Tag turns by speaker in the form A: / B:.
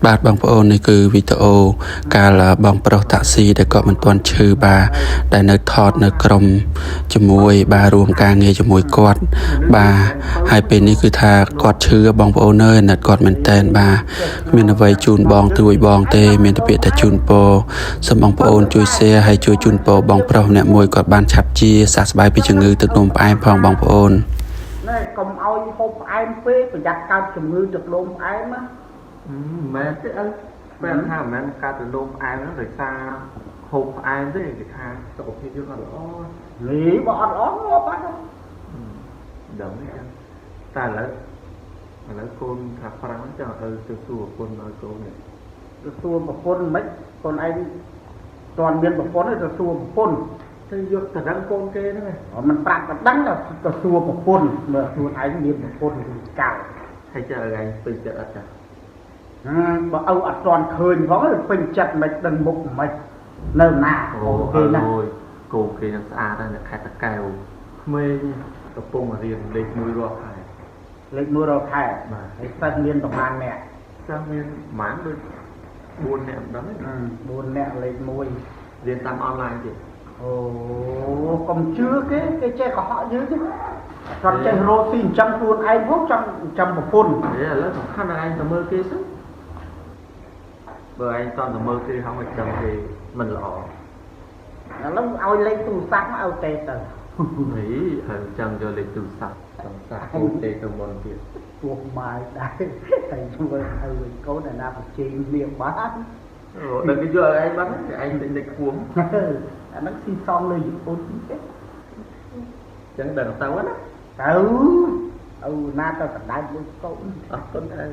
A: បាទបងប្អូននេះគឺវីដេអូកាលបងប្រុសតាក់ស៊ីដែលគាត់មិនទាន់ឈឺបាទដែលនៅថតនៅក្រុមជាមួយបាទរួមការងារជាមួយគាត់បាទហើយពេលនេះគឺថាគាត់ឈឺបងប្អូនអើយណាត់គាត់មែនតែនបាទមានអ្វីជូនបងទួយបងទេមានតែពាក្យថាជូនពរសូមបងប្អូនជួយ share ហើយជួយជូនពរបងប្រុសម្នាក់មួយគាត់បានឆាប់ជាសះស្បើយពីជំងឺទឹកនោមផ្អែមផងបងប្អូន
B: ណែកុំឲ្យហូបផ្អែមពេកប្រយ័ត្នកើតជំងឺទឹកនោមផ្អែមណា
C: មែនទេអើពេលថាមិនមែនកើតទៅលោមផ្អែមហ្នឹងដោយសារហូបផ្អែមទេគេថាសុខភាពយើងអត់ល្អ
B: លីបើអត់ល្អងាប់បាត់
C: ដឹងទេតែឥឡូវកូនថាប្រាំងចឹងទៅសួរប្រពន្ធឲ្យកូននេះ
B: ទៅសួរប្រពន្ធមិនកូនឯងតន់មានប្រពន្ធទេទៅសួរប្រពន្ធ
C: ទៅយកតដឹងកូនគេហ្នឹង
B: មិនប្រាប់តដឹងទៅសួរប្រពន្ធមើលខ្លួនឯងមានប្រពន្ធកៅ
C: ហើយចើឯងពេញចិត្តអត់ចា
B: បើឪអត់ទាន់ឃើញផងពេញចិត្តមិនដឹងមុខមិននៅណា
C: អូគេណាគោគេនឹងស្អាតហើយនៅខេត្តតាកែវក្មេងកំពុងរៀនលេខ1រាល់ខែ
B: លេខ1រាល់ខែបាទហើយសិស្សមានប្រហែលអ្នក
C: សិស្សមានប្រហែលដូច4អ្នកមិនដឹងទេ
B: 4អ្នកលេខ1
C: រៀនតាមអនឡាញទៀត
B: អូកុំជឿគេចេះកុហកយើងទេគាត់ចេះរកទីចិញ្ចឹមខ្លួនឯងផងចង់ចិញ្ចឹមប្រពន្ធ
C: ឥឡូវសំខាន់តែឯងទៅមើលគេសិនបើឯងតន់ទៅមើលគេហៅមិនដឹងគេមិនល្អ
B: ឥឡូវឲ្យលេខទូរស័ព្ទមកឲ្យទេទៅ
C: ហើយចឹងយកលេខទូរស័ព្ទសំសាកូនទេទៅមុនទៀត
B: ពោះម៉ាយដែរតែមើលឲ្យកូនឯណាប្រជែងគ្នាបាន
C: អូដល់គេយកឯងបានឯងលេខខ្ពស់
B: អាហ្នឹងស៊ីសំលើជប៉ុនទេ
C: ចឹងដល់ទៅណា
B: ទៅអូណាទៅដណ្ដើមលើកូន
C: អត់គុណឯង